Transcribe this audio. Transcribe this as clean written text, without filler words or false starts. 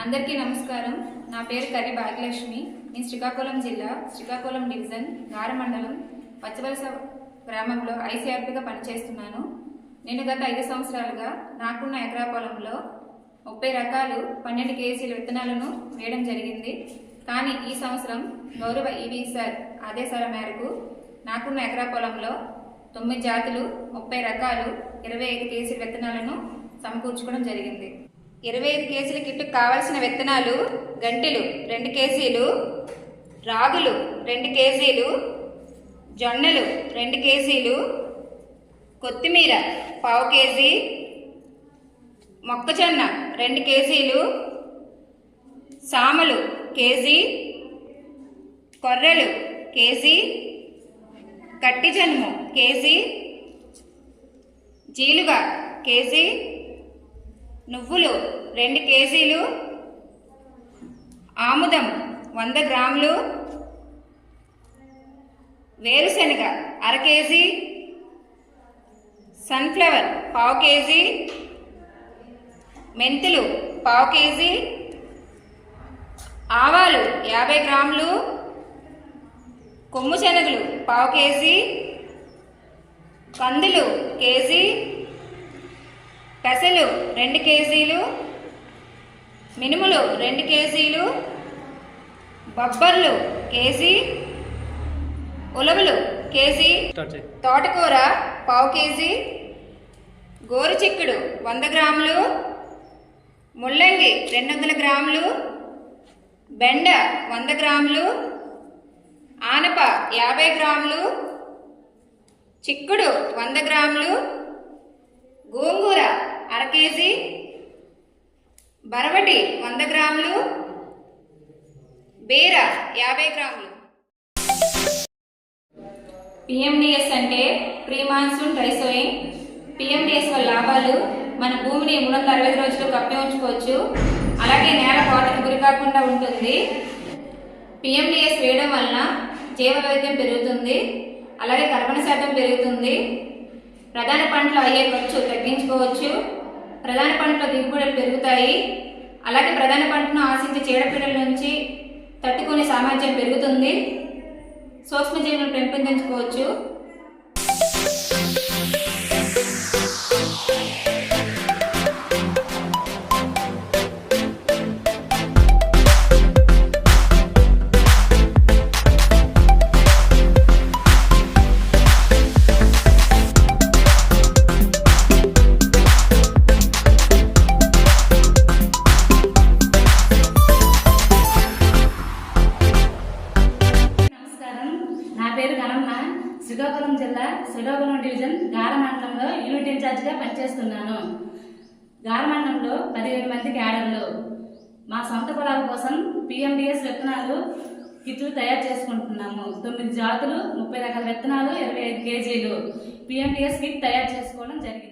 అందరికీ నమస్కారం. నా పేరు కర్రి భాగ్యలక్ష్మి. నేను శ్రీకాకుళం జిల్లా శ్రీకాకుళం డివిజన్ గార మండలం పచ్చవలస గ్రామంలో ఐసీఆర్పీగా పనిచేస్తున్నాను. నేను గత 5 సంవత్సరాలుగా నాకున్న ఎకరా పొలంలో 30 రకాలు 12 కేజీల విత్తనాలను వేయడం జరిగింది. కానీ ఈ సంవత్సరం గౌరవ ఈవీ సార్ ఆదేశాల మేరకు నాకున్న ఎకరా పొలంలో 9 జాతులు 30 రకాలు 25 కేజీల విత్తనాలను సమకూర్చుకోవడం జరిగింది. 25 కేజీల కిట్టుకు కావాల్సిన విత్తనాలు గంటెలు 2 కేజీలు, రాగులు 2 కేజీలు, జొన్నలు 2 కేజీలు, కొత్తిమీర 1/2 కేజీ, మొక్కజొన్న 2 కేజీలు, సామలు కేజీ, కొర్రెలు కేజీ, కట్టిజన్ము కేజీ, జీలుగా కేజీ, నువ్వులు 2 కేజీలు, ఆముదం 100 గ్రాములు, వేరుశనగ 1/2 కేజీ, సన్ఫ్లవర్ 1/2 కేజీ, మెంతులు 1/2 కేజీ, ఆవాలు 50 గ్రాములు, కొమ్ము శనగలు 1/2 కేజీ, కందులు కేజీ, పెసలు 2 కేజీలు, మినుములు 2 కేజీలు, బొబ్బర్లు కేజీ, ఉలవలు కేజీ, తోటకూర 1/2 కేజీ, గోరుచిక్కుడు 100 గ్రాములు, ముల్లంగి 200 గ్రాములు, బెండ 100 గ్రాములు, ఆనప 50 గ్రాములు, చిక్కుడు 100 గ్రాములు, గోంగూర 1/2 కేజీ, బరవటి 100 గ్రాములు, బీర 50 గ్రాములు. పిఎండిఎస్ అంటే pre monsoon dry sowing. PMDS వల్ల లాభాలు: మన భూమిని 360 రోజులు కప్పి ఉంచుకోవచ్చు, అలాగే నేల కోతకు గురి కాకుండా ఉంటుంది. పిఎండిఎస్ వేయడం వలన జీవ వైవిధ్యం పెరుగుతుంది, అలాగే కర్బన శాతం పెరుగుతుంది. ప్రధాన పంటలో అయ్యే ఖర్చు తగ్గించుకోవచ్చు, ప్రధాన పంటలో దిగుబడులు పెరుగుతాయి, అలాగే ప్రధాన పంటను ఆశించే చీడపీడల నుంచి తట్టుకునే సామర్థ్యం పెరుగుతుంది, సూక్ష్మజీవులను పెంపొందించుకోవచ్చు. శ్రీకాకుళం జిల్లా శ్రీకాకుళం డివిజన్ గార మండలంలో యూనిట్ ఇన్ఛార్జిగా పనిచేస్తున్నాను. గార మండలంలో 17 మంది క్యాడర్లు. మా సొంత పొలాల కోసం పిఎండిఎస్ విత్తనాలు కిట్లు తయారు చేసుకుంటున్నాము. 9 జాతులు 30 రకాల విత్తనాలు 25 కేజీలు పిఎండిఎస్ కిట్ తయారు చేసుకోవడం జరిగింది.